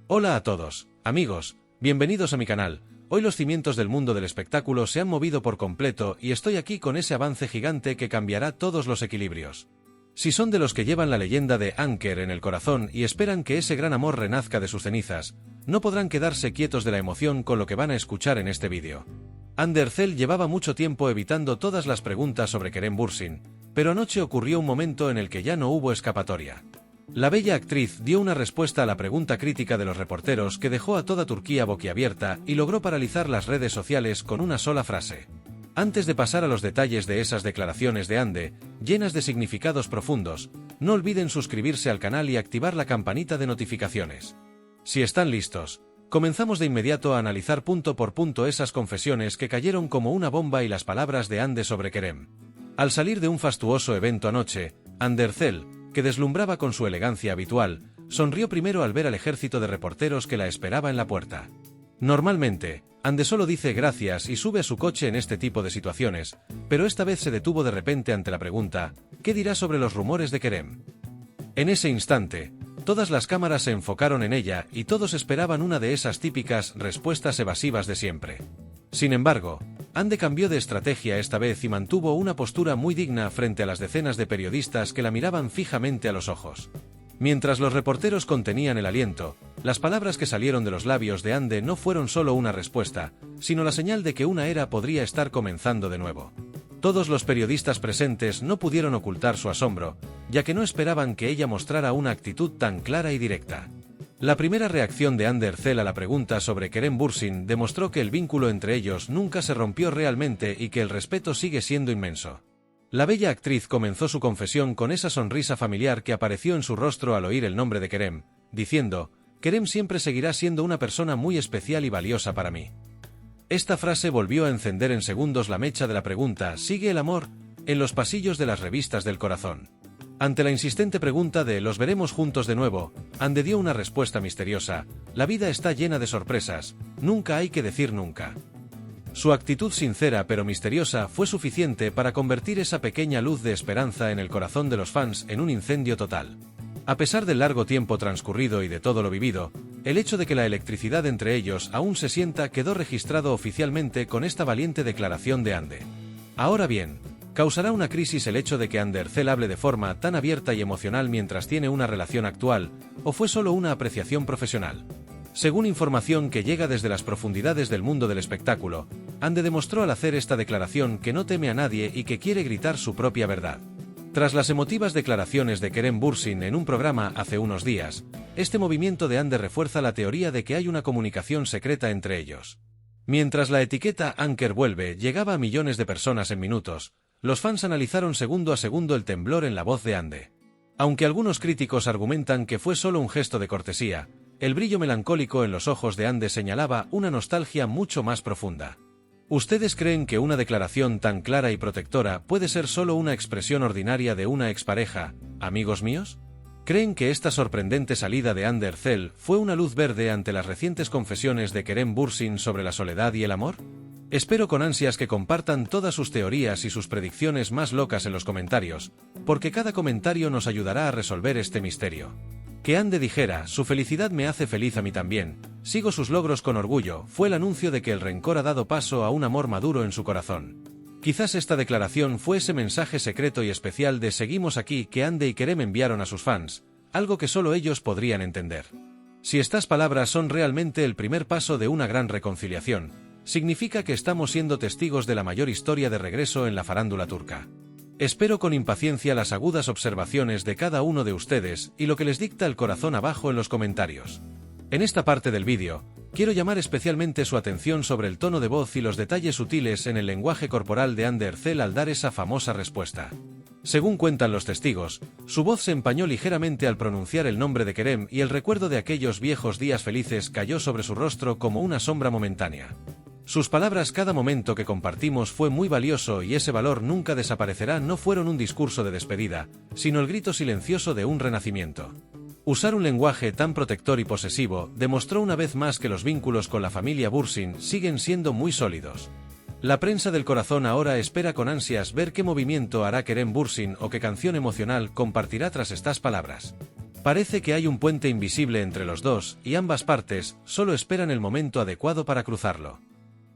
Hola a todos, amigos, bienvenidos a mi canal. Hoy los cimientos del mundo del espectáculo se han movido por completo y estoy aquí con ese avance gigante que cambiará todos los equilibrios. Si son de los que llevan la leyenda de Anker en el corazón y esperan que ese gran amor renazca de sus cenizas, no podrán quedarse quietos de la emoción con lo que van a escuchar en este vídeo. Ander Zell llevaba mucho tiempo evitando todas las preguntas sobre Kerem Bürsin, pero anoche ocurrió un momento en el que ya no hubo escapatoria. La bella actriz dio una respuesta a la pregunta crítica de los reporteros que dejó a toda Turquía boquiabierta y logró paralizar las redes sociales con una sola frase. Antes de pasar a los detalles de esas declaraciones de Hande, llenas de significados profundos, no olviden suscribirse al canal y activar la campanita de notificaciones. Si están listos, comenzamos de inmediato a analizar punto por punto esas confesiones que cayeron como una bomba y las palabras de Hande sobre Kerem. Al salir de un fastuoso evento anoche, Ander Zell, que deslumbraba con su elegancia habitual, sonrió primero al ver al ejército de reporteros que la esperaba en la puerta. Normalmente, Hande solo dice gracias y sube a su coche en este tipo de situaciones, pero esta vez se detuvo de repente ante la pregunta, ¿qué dirá sobre los rumores de Kerem? En ese instante, todas las cámaras se enfocaron en ella y todos esperaban una de esas típicas respuestas evasivas de siempre. Sin embargo, Hande cambió de estrategia esta vez y mantuvo una postura muy digna frente a las decenas de periodistas que la miraban fijamente a los ojos. Mientras los reporteros contenían el aliento, las palabras que salieron de los labios de Hande no fueron solo una respuesta, sino la señal de que una era podría estar comenzando de nuevo. Todos los periodistas presentes no pudieron ocultar su asombro, ya que no esperaban que ella mostrara una actitud tan clara y directa. La primera reacción de Ander Zell a la pregunta sobre Kerem Bürsin demostró que el vínculo entre ellos nunca se rompió realmente y que el respeto sigue siendo inmenso. La bella actriz comenzó su confesión con esa sonrisa familiar que apareció en su rostro al oír el nombre de Kerem, diciendo, «Kerem siempre seguirá siendo una persona muy especial y valiosa para mí». Esta frase volvió a encender en segundos la mecha de la pregunta «¿Sigue el amor?» en los pasillos de las revistas del corazón. Ante la insistente pregunta de «¿Los veremos juntos de nuevo?», Hande dio una respuesta misteriosa, «La vida está llena de sorpresas, nunca hay que decir nunca». Su actitud sincera pero misteriosa fue suficiente para convertir esa pequeña luz de esperanza en el corazón de los fans en un incendio total. A pesar del largo tiempo transcurrido y de todo lo vivido, el hecho de que la electricidad entre ellos aún se sienta quedó registrado oficialmente con esta valiente declaración de Hande. Ahora bien, ¿causará una crisis el hecho de que Ander Zell hable de forma tan abierta y emocional mientras tiene una relación actual, o fue solo una apreciación profesional? Según información que llega desde las profundidades del mundo del espectáculo, Hande demostró al hacer esta declaración que no teme a nadie y que quiere gritar su propia verdad. Tras las emotivas declaraciones de Kerem Bürsin en un programa hace unos días, este movimiento de Hande refuerza la teoría de que hay una comunicación secreta entre ellos. Mientras la etiqueta Anker vuelve llegaba a millones de personas en minutos, los fans analizaron segundo a segundo el temblor en la voz de Hande. Aunque algunos críticos argumentan que fue solo un gesto de cortesía, el brillo melancólico en los ojos de Hande señalaba una nostalgia mucho más profunda. ¿Ustedes creen que una declaración tan clara y protectora puede ser solo una expresión ordinaria de una expareja, amigos míos? ¿Creen que esta sorprendente salida de Ander Zell fue una luz verde ante las recientes confesiones de Kerem Bürsin sobre la soledad y el amor? Espero con ansias que compartan todas sus teorías y sus predicciones más locas en los comentarios, porque cada comentario nos ayudará a resolver este misterio. Que Hande dijera, «Su felicidad me hace feliz a mí también, sigo sus logros con orgullo», fue el anuncio de que el rencor ha dado paso a un amor maduro en su corazón. Quizás esta declaración fue ese mensaje secreto y especial de «Seguimos aquí» que Hande y Kerem enviaron a sus fans, algo que solo ellos podrían entender. Si estas palabras son realmente el primer paso de una gran reconciliación, significa que estamos siendo testigos de la mayor historia de regreso en la farándula turca. Espero con impaciencia las agudas observaciones de cada uno de ustedes y lo que les dicta el corazón abajo en los comentarios. En esta parte del vídeo, quiero llamar especialmente su atención sobre el tono de voz y los detalles sutiles en el lenguaje corporal de Ander Zell al dar esa famosa respuesta. Según cuentan los testigos, su voz se empañó ligeramente al pronunciar el nombre de Kerem y el recuerdo de aquellos viejos días felices cayó sobre su rostro como una sombra momentánea. Sus palabras cada momento que compartimos fue muy valioso y ese valor nunca desaparecerá no fueron un discurso de despedida, sino el grito silencioso de un renacimiento. Usar un lenguaje tan protector y posesivo demostró una vez más que los vínculos con la familia Bürsin siguen siendo muy sólidos. La prensa del corazón ahora espera con ansias ver qué movimiento hará Kerem Bürsin o qué canción emocional compartirá tras estas palabras. Parece que hay un puente invisible entre los dos y ambas partes solo esperan el momento adecuado para cruzarlo.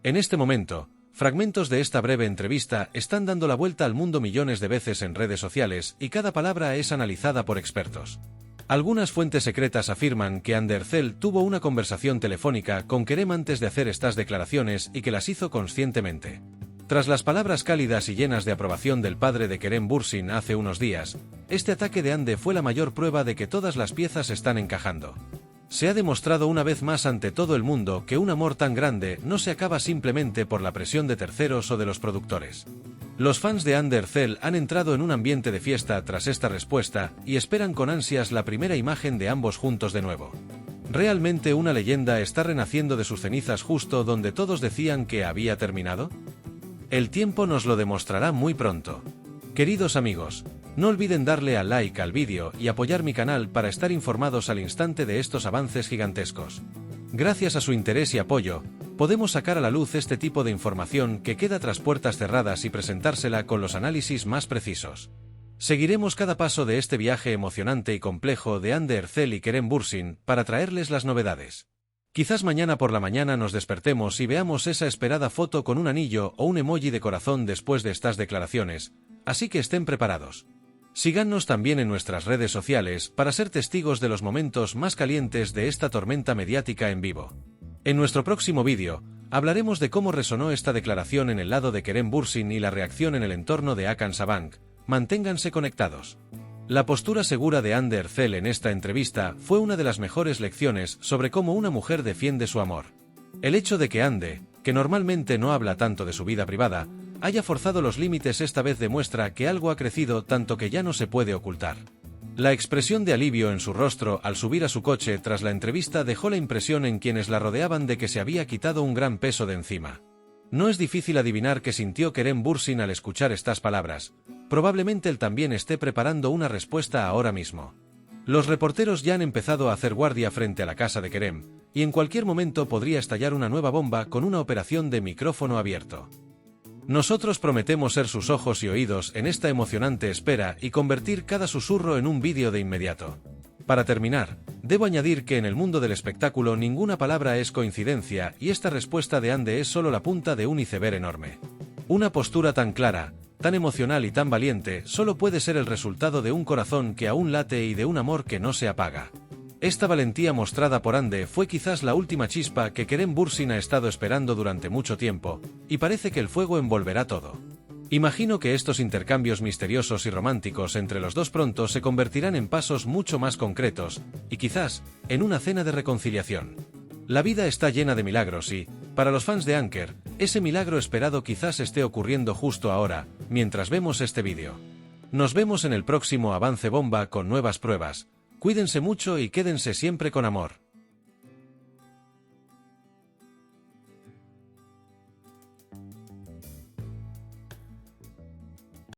En este momento, fragmentos de esta breve entrevista están dando la vuelta al mundo millones de veces en redes sociales y cada palabra es analizada por expertos. Algunas fuentes secretas afirman que Ander Zell tuvo una conversación telefónica con Kerem antes de hacer estas declaraciones y que las hizo conscientemente. Tras las palabras cálidas y llenas de aprobación del padre de Kerem Bürsin hace unos días, este ataque de Hande fue la mayor prueba de que todas las piezas están encajando. Se ha demostrado una vez más ante todo el mundo que un amor tan grande no se acaba simplemente por la presión de terceros o de los productores. Los fans de Ander Zell han entrado en un ambiente de fiesta tras esta respuesta y esperan con ansias la primera imagen de ambos juntos de nuevo. ¿Realmente una leyenda está renaciendo de sus cenizas justo donde todos decían que había terminado? El tiempo nos lo demostrará muy pronto. Queridos amigos, no olviden darle a like al vídeo y apoyar mi canal para estar informados al instante de estos avances gigantescos. Gracias a su interés y apoyo, podemos sacar a la luz este tipo de información que queda tras puertas cerradas y presentársela con los análisis más precisos. Seguiremos cada paso de este viaje emocionante y complejo de Ander Zell y Kerem Bürsin para traerles las novedades. Quizás mañana por la mañana nos despertemos y veamos esa esperada foto con un anillo o un emoji de corazón después de estas declaraciones, así que estén preparados. Síganos también en nuestras redes sociales para ser testigos de los momentos más calientes de esta tormenta mediática en vivo. En nuestro próximo vídeo, hablaremos de cómo resonó esta declaración en el lado de Kerem Bürsin y la reacción en el entorno de Hakan Sabank. Manténganse conectados. La postura segura de Ander Zell en esta entrevista fue una de las mejores lecciones sobre cómo una mujer defiende su amor. El hecho de que Hande, que normalmente no habla tanto de su vida privada, haya forzado los límites esta vez demuestra que algo ha crecido tanto que ya no se puede ocultar. La expresión de alivio en su rostro al subir a su coche tras la entrevista dejó la impresión en quienes la rodeaban de que se había quitado un gran peso de encima. No es difícil adivinar qué sintió Kerem Bürsin al escuchar estas palabras. Probablemente él también esté preparando una respuesta ahora mismo. Los reporteros ya han empezado a hacer guardia frente a la casa de Kerem, y en cualquier momento podría estallar una nueva bomba con una operación de micrófono abierto. Nosotros prometemos ser sus ojos y oídos en esta emocionante espera y convertir cada susurro en un vídeo de inmediato. Para terminar, debo añadir que en el mundo del espectáculo ninguna palabra es coincidencia y esta respuesta de Hande es solo la punta de un iceberg enorme. Una postura tan clara, tan emocional y tan valiente solo puede ser el resultado de un corazón que aún late y de un amor que no se apaga. Esta valentía mostrada por Hande fue quizás la última chispa que Kerem Bürsin ha estado esperando durante mucho tiempo, y parece que el fuego envolverá todo. Imagino que estos intercambios misteriosos y románticos entre los dos pronto se convertirán en pasos mucho más concretos, y quizás, en una cena de reconciliación. La vida está llena de milagros y, para los fans de Anker, ese milagro esperado quizás esté ocurriendo justo ahora, mientras vemos este vídeo. Nos vemos en el próximo avance bomba con nuevas pruebas. Cuídense mucho y quédense siempre con amor.